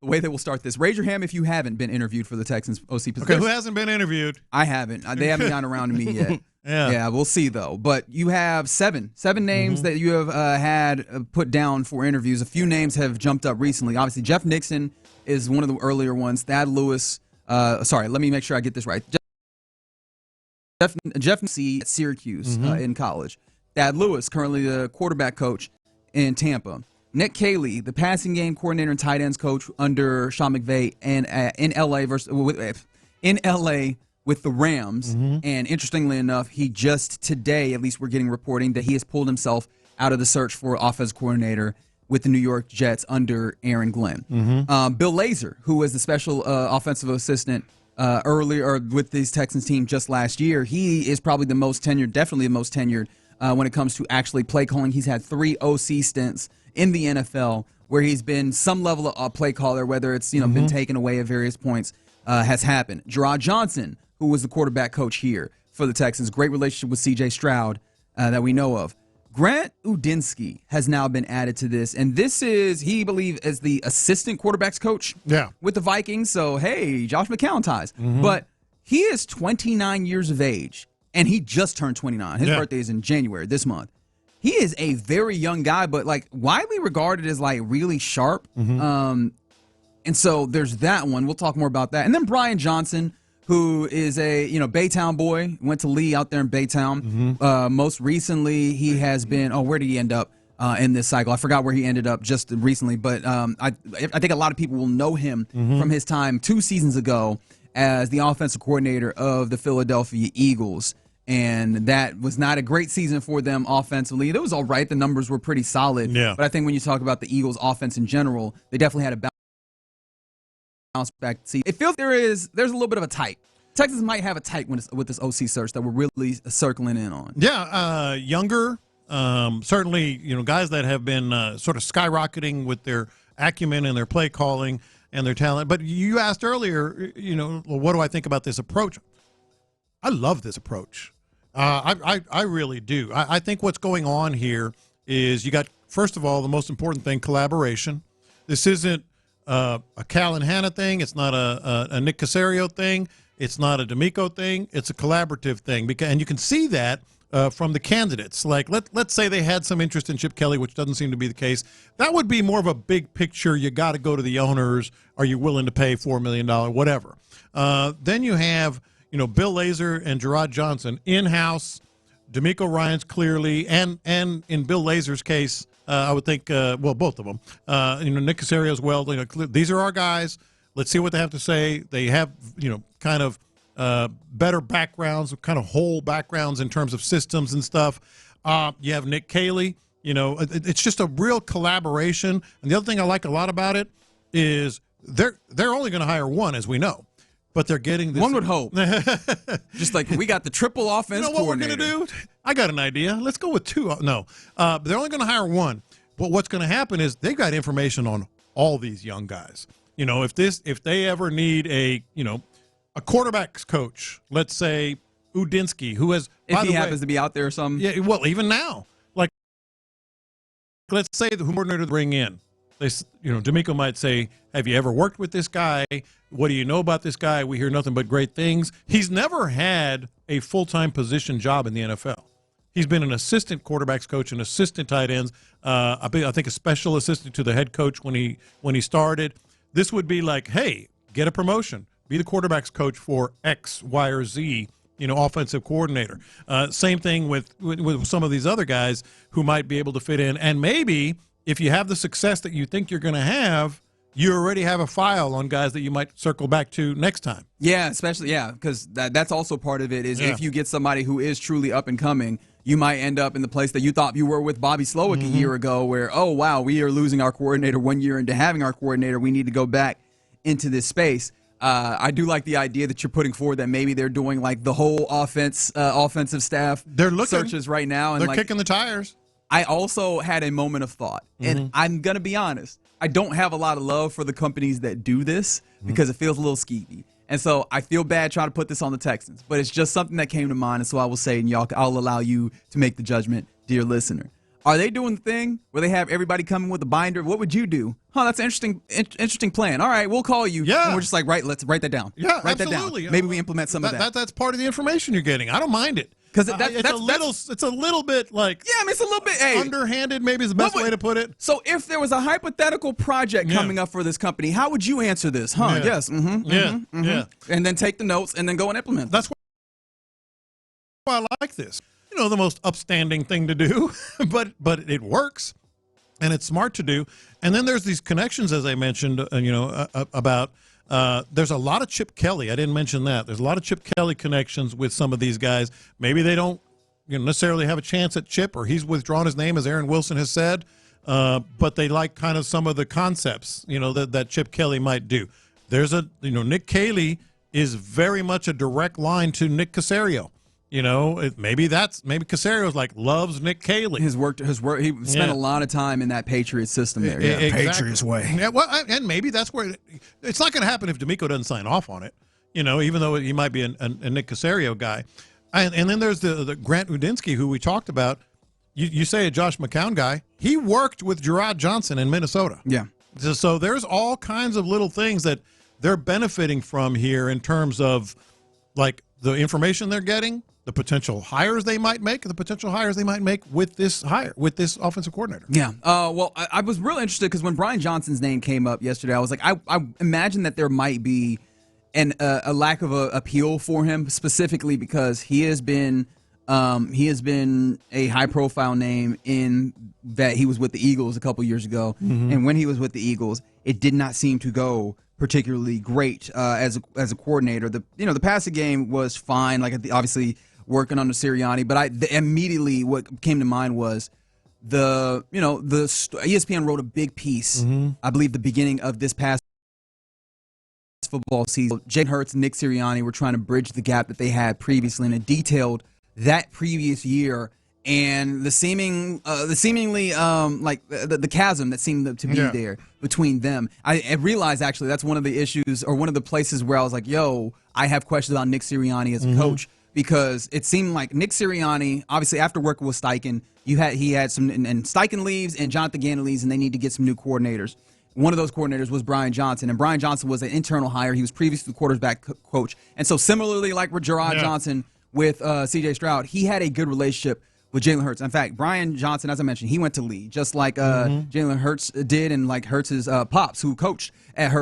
the way that we'll start this. Raise your hand if you haven't been interviewed for the Texans OC position. Okay, who hasn't been interviewed? I haven't. They haven't gotten around to me yet. Yeah, we'll see though. But you have seven names that you have had put down for interviews. A few names have jumped up recently. Obviously, Jeff Nixon is one of the earlier ones. Thad Lewis. Sorry, let me make sure I get this right. Jeff Nixon at Syracuse in college. Thad Lewis, currently the quarterback coach in Tampa. Nick Caley, the passing game coordinator and tight ends coach under Sean McVay, and in LA with the Rams. And interestingly enough, he just today, at least we're getting reporting, that he has pulled himself out of the search for offensive coordinator with the New York Jets under Aaron Glenn. Bill Lazor, who was the special offensive assistant earlier with this Texans team just last year, he is probably the most tenured, definitely the most tenured when it comes to actually play calling. He's had 3 OC stints in the NFL where he's been some level of play caller, whether it's been taken away at various points, has happened. Gerard Johnson, who was the quarterback coach here for the Texans, great relationship with C.J. Stroud that we know of. Grant Udinsky has now been added to this, and this is, he believes, as the assistant quarterbacks coach with the Vikings. So, hey, Josh McCown ties. But he is 29 years of age, and he just turned 29. His birthday is in January this month. He is a very young guy, but like widely regarded as like really sharp. And so there's that one. We'll talk more about that. And then Brian Johnson, who is a Baytown boy, went to Lee out there in Baytown. Most recently, he has been. Oh, where did he end up in this cycle? I forgot where he ended up just recently, but I think a lot of people will know him from his time 2 seasons ago as the offensive coordinator of the Philadelphia Eagles. And that was not a great season for them offensively. It was all right. The numbers were pretty solid. But I think when you talk about the Eagles' offense in general, they definitely had a bounce back. See, it feels there's a little bit of a tight. Texas might have a tight with this OC search that we're really circling in on. Yeah, younger, certainly, guys that have been sort of skyrocketing with their acumen and their play calling and their talent. But you asked earlier, what do I think about this approach? I love this approach. I really do. I think what's going on here is you got, first of all, the most important thing, collaboration. This isn't a Cal and Hannah thing. It's not a Nick Caserio thing. It's not a D'Amico thing. It's a collaborative thing. And you can see that from the candidates. Like, let's say they had some interest in Chip Kelly, which doesn't seem to be the case. That would be more of a big picture. You got to go to the owners. Are you willing to pay $4 million, whatever? Then you have Bill Lazor and Gerard Johnson in-house, D'Amico Ryans clearly, and in Bill Lazor's case, I would think, both of them, Nick Caserio as well. These are our guys. Let's see what they have to say. They have, kind of better backgrounds, kind of whole backgrounds in terms of systems and stuff. You have Nick Caley. It's just a real collaboration. And the other thing I like a lot about it is they're only going to hire one, as we know. But they're getting this. One would hope. Just like we got the triple offense what coordinator. We're going to do? I got an idea. Let's go with 2. No. But they're only going to hire one. But what's going to happen is they've got information on all these young guys. If they ever need a quarterback's coach, let's say Udinsky, who has, if he happens to be out there or something. Yeah, well, even now. Like, let's say the coordinator to bring in. D'Amico might say, have you ever worked with this guy? What do you know about this guy? We hear nothing but great things. He's never had a full-time position job in the NFL. He's been an assistant quarterbacks coach, an assistant tight ends, I think a special assistant to the head coach when he started. This would be like, hey, get a promotion. Be the quarterbacks coach for X, Y, or Z, offensive coordinator. Same thing with some of these other guys who might be able to fit in. And maybe if you have the success that you think you're going to have, you already have a file on guys that you might circle back to next time. Yeah, especially, because that's also part of it is if you get somebody who is truly up and coming, you might end up in the place that you thought you were with Bobby Slowick a year ago where, oh, wow, we are losing our coordinator 1 year into having our coordinator. We need to go back into this space. I do like the idea that you're putting forward that maybe they're doing like the whole offensive staff searches right now. And they're kicking the tires. I also had a moment of thought, and I'm going to be honest. I don't have a lot of love for the companies that do this because it feels a little skeevy. And so I feel bad trying to put this on the Texans, but it's just something that came to mind, and so I will say, and I'll allow you to make the judgment, dear listener. Are they doing the thing where they have everybody coming with a binder? What would you do? Huh, that's an interesting plan. All right, we'll call you. Yeah. And we're just like, let's write that down. Yeah, write absolutely. that down. Maybe we implement some of that. That's part of the information you're getting. I don't mind it. Because it's a little bit like, yeah, I mean, it's a little bit underhanded, maybe is the best way to put it. So if there was a hypothetical project coming up for this company, how would you answer this? Huh? Yeah. Yes. Yeah. And then take the notes and then go and implement them. That's why I like this. The most upstanding thing to do, but it works, and it's smart to do. And then there's these connections, as I mentioned, about there's a lot of Chip Kelly. I didn't mention that. There's a lot of Chip Kelly connections with some of these guys. Maybe they don't necessarily have a chance at Chip, or he's withdrawn his name, as Aaron Wilson has said, but they like kind of some of the concepts, that Chip Kelly might do. There's Nick Caley is very much a direct line to Nick Caserio. Maybe Casario's loves Nick Caley. His work. He spent a lot of time in that Patriots system there. Yeah, exactly. Patriots way. Yeah, well, and maybe that's where it's not going to happen if D'Amico doesn't sign off on it. Even though he might be a Nick Caserio guy. And then there's the Grant Udinsky, who we talked about. You say a Josh McCown guy. He worked with Gerard Johnson in Minnesota. Yeah. So there's all kinds of little things that they're benefiting from here in terms of the information they're getting, the potential hires they might make, with this offensive coordinator. Yeah. Well, I was real interested because when Brian Johnson's name came up yesterday, I was like, I imagine that there might be a lack of appeal for him, specifically because he has been a high profile name in that he was with the Eagles a couple years ago, and when he was with the Eagles, it did not seem to go particularly great as a coordinator. The passing game was fine, obviously working under Sirianni, but immediately what came to mind was ESPN wrote a big piece, I believe the beginning of this past football season. Jalen Hurts and Nick Sirianni were trying to bridge the gap that they had previously, and it detailed that previous year and the seemingly the chasm that seemed to be there between them. I realized actually that's one of the issues, or one of the places where I was like, yo, I have questions about Nick Sirianni as a coach, because it seemed like Nick Sirianni, obviously after working with Steichen, he had some, and Steichen leaves and Jonathan Gannon leaves, and they need to get some new coordinators. One of those coordinators was Brian Johnson, and Brian Johnson was an internal hire. He was previously the quarterback coach. And so similarly like with Gerard Johnson with C.J. Stroud, he had a good relationship with Jalen Hurts. In fact, Brian Johnson, as I mentioned, he went to Lee, just like Jalen Hurts did, and like Hurts' pops, who coached at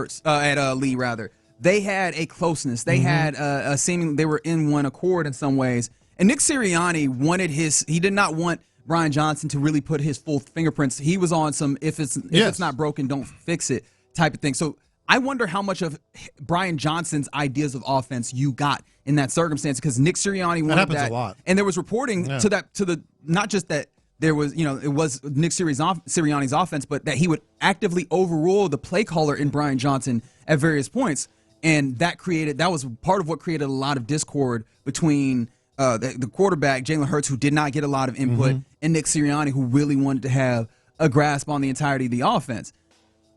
Lee rather. They had a closeness. They had a seeming, they were in one accord in some ways. And Nick Sirianni he did not want Brian Johnson to really put his full fingerprints. He was on some if it's not broken, don't fix it type of thing. So I wonder how much of Brian Johnson's ideas of offense you got in that circumstance, because Nick Sirianni wanted that. A lot. And there was reporting to the not just that there was, it was Nick Sirianni's offense, but that he would actively overrule the play caller in Brian Johnson at various points. And that was part of what created a lot of discord between the quarterback, Jalen Hurts, who did not get a lot of input, and Nick Sirianni, who really wanted to have a grasp on the entirety of the offense.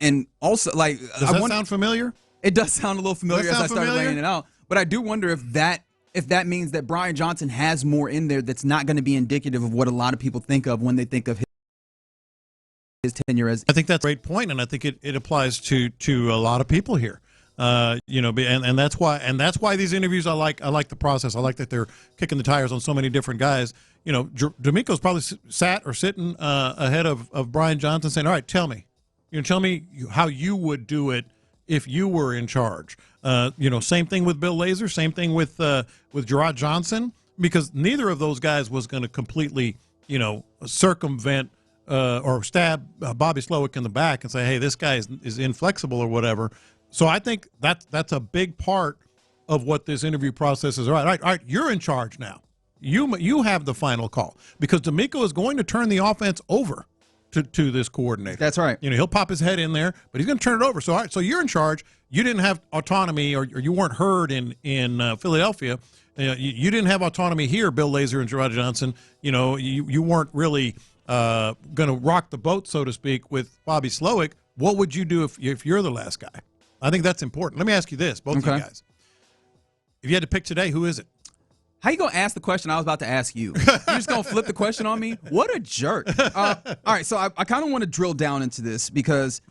And also, does that sound familiar? It does sound a little familiar as I started laying it out. But I do wonder if that means that Brian Johnson has more in there that's not going to be indicative of what a lot of people think of when they think of his tenure as. I think that's a great point, and I think it applies to a lot of people here. And that's why these interviews, I like the process. I like that they're kicking the tires on so many different guys. D'Amico's probably sitting ahead of Brian Johnson saying, all right, tell me how you would do it if you were in charge. Same thing with Bill Lazor, same thing with Gerard Johnson, because neither of those guys was going to completely, circumvent or stab Bobby Slowick in the back and say, hey, this guy is inflexible or whatever. So I think that's a big part of what this interview process is. All right, you're in charge now. You have the final call, because D'Amico is going to turn the offense over to this coordinator. That's right. He'll pop his head in there, but he's going to turn it over. So all right, so you're in charge. You didn't have autonomy, or you weren't heard in Philadelphia. You didn't have autonomy here, Bill Lazor and Gerard Johnson. You weren't really going to rock the boat, so to speak, with Bobby Slowick. What would you do if you're the last guy? I think that's important. Let me ask you this, both of you guys. If you had to pick today, who is it? How you gonna ask the question I was about to ask you? You just gonna flip the question on me? What a jerk! All right, so I kind of want to drill down into this because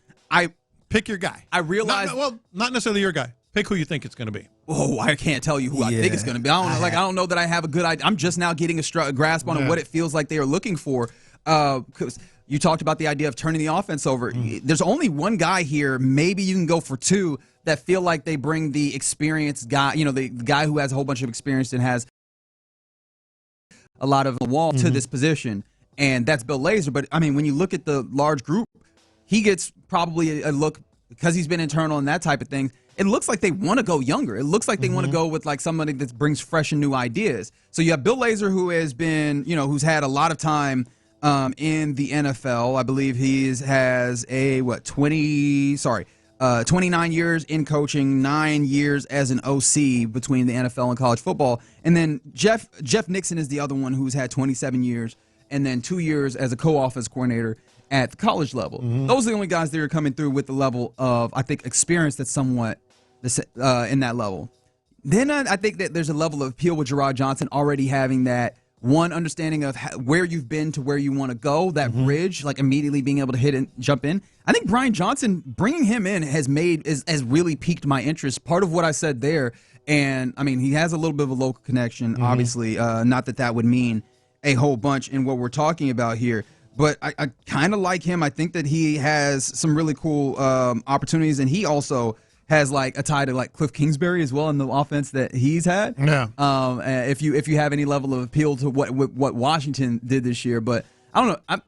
pick your guy. I realize, not necessarily your guy. Pick who you think it's going to be. Oh, I can't tell you who I think it's going to be. I don't know that I have a good idea. I'm just now getting a grasp on what it feels like they are looking for. Because you talked about the idea of turning the offense over. There's only one guy here. Maybe you can go for two that feel like they bring the experienced guy. You know, the guy who has a whole bunch of experience and has a lot of the wall to this position, and that's Bill Lazor. But I mean, when you look at the large group, he gets probably a look because he's been internal and that type of thing. It looks like they want to go younger. It looks like they want to go with like somebody that brings fresh and new ideas. So you have Bill Lazor, who has been, who's had a lot of time in the NFL. I believe he has 29 years in coaching, 9 years as an OC between the NFL and college football. And then Jeff Nixon is the other one who's had 27 years and then 2 years as a co-offense coordinator at the college level. Those are the only guys that are coming through with the level of, I think, experience that's somewhat in that level. Then I think that there's a level of appeal with Gerard Johnson already having that one understanding of where you've been to where you want to go, that bridge, like immediately being able to hit and jump in. I think Brian Johnson, bringing him in has really piqued my interest. Part of what I said there, and I mean, he has a little bit of a local connection, obviously, not that would mean a whole bunch in what we're talking about here. But I kind of like him. I think that he has some really cool opportunities, and he also has like a tie to like Cliff Kingsbury as well in the offense that he's had. Yeah. If you have any level of appeal to what Washington did this year, but I don't know.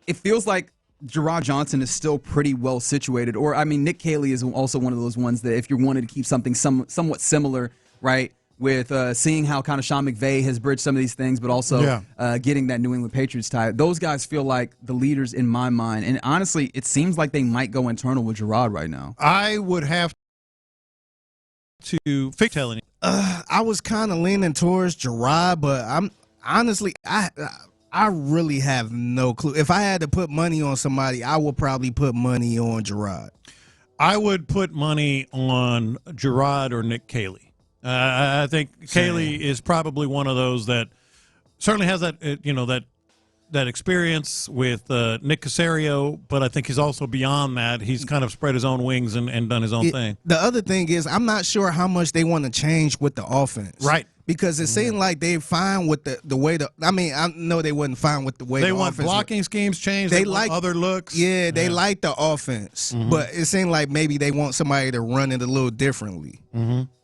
It feels like Gerard Johnson is still pretty well situated. Or I mean, Nick Caley is also one of those ones that if you wanted to keep something somewhat similar, right? With seeing how kind of Sean McVay has bridged some of these things, but also getting that New England Patriots tie. Those guys feel like the leaders in my mind. And honestly, it seems like they might go internal with Gerard right now. I would have to fix telling. I was kind of leaning towards Gerard, but I'm honestly, I really have no clue. If I had to put money on somebody, I would probably put money on Gerard. I would put money on Gerard or Nick Caley. I think Caley is probably one of those that certainly has that that experience with Nick Caserio, but I think he's also beyond that. He's kind of spread his own wings and done his own thing. The other thing is I'm not sure how much they want to change with the offense. Right. Because it seemed like they're fine with the way I mean, I know they wasn't fine with the way they want blocking schemes changed. They like other looks. Yeah, they like the offense, but it seemed like maybe they want somebody to run it a little differently.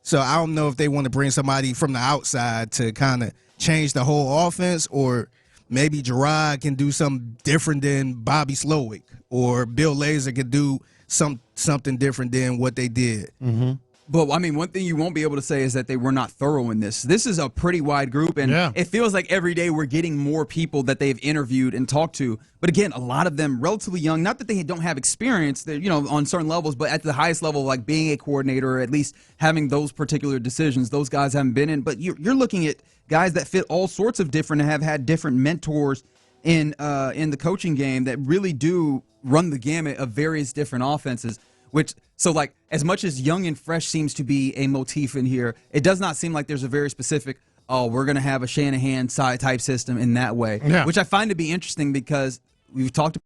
So I don't know if they want to bring somebody from the outside to kind of change the whole offense, or maybe Gerard can do something different than Bobby Slowick, or Bill Lazor can do something different than what they did. But, I mean, one thing you won't be able to say is that they were not thorough in this. This is a pretty wide group, and it feels like every day we're getting more people that they've interviewed and talked to. But, again, a lot of them relatively young. Not that they don't have experience, on certain levels, but at the highest level, like being a coordinator or at least having those particular decisions, those guys haven't been in. But you're looking at guys that fit all sorts of different and have had different mentors in the coaching game that really do run the gamut of various different offenses. So like as much as young and fresh seems to be a motif in here, it does not seem like there's a very specific, we're going to have a Shanahan side type system in that way, which I find to be interesting because we've talked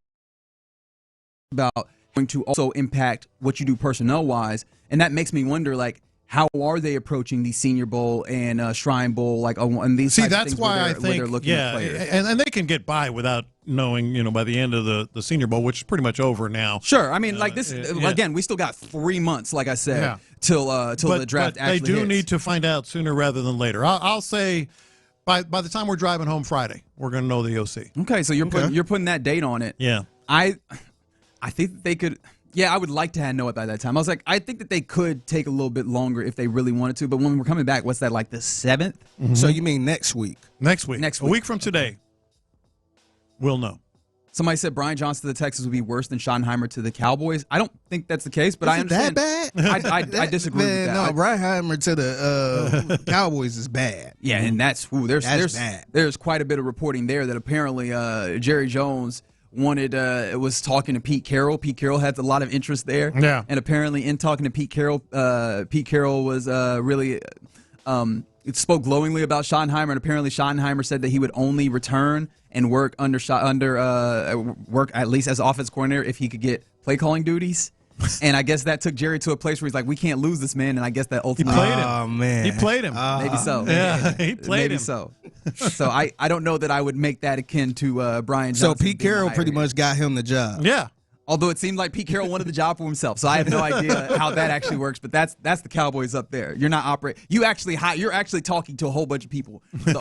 about going to also impact what you do personnel wise. And that makes me wonder, like, how are they approaching the Senior Bowl and Shrine Bowl, and these? See, that's why I think, they're looking at players. And they can get by without knowing, by the end of the Senior Bowl, which is pretty much over now. Sure, I mean, like this again, we still got 3 months, like I said, till the draft. But they do need to find out sooner rather than later. I'll say by the time we're driving home Friday, we're going to know the OC. Okay, so you're putting that date on it. Yeah, I think that they could. Yeah, I would like to know it by that time. I was like, I think that they could take a little bit longer if they really wanted to. But when we're coming back, what's that, like the 7th? So you mean next week? Next week. A week from today, we'll know. Somebody said Brian Johnson to the Texans would be worse than Schottenheimer to the Cowboys. I don't think that's the case, but I understand. That bad? I disagree with that. No, Schottenheimer to the Cowboys is bad. Yeah, and that's bad. There's quite a bit of reporting there that apparently Jerry Jones was talking to Pete Carroll. Pete Carroll had a lot of interest there. Yeah. And apparently in talking to Pete Carroll was really spoke glowingly about Schottenheimer, and apparently Schottenheimer said that he would only return and work work at least as offense coordinator if he could get play calling duties. And I guess that took Jerry to a place where he's like, we can't lose this man. And I guess that ultimately played him. Oh man, He played him. maybe so. Yeah, he played maybe him. so. So I don't know that I would make that akin to Brian Johnson. so Pete being Carroll hired pretty here. much got him the job. Yeah. Although it seemed like Pete Carroll wanted the job for himself, so I have no idea how that actually works. But that's the Cowboys up there. You're not operating. You're actually talking to a whole bunch of people. So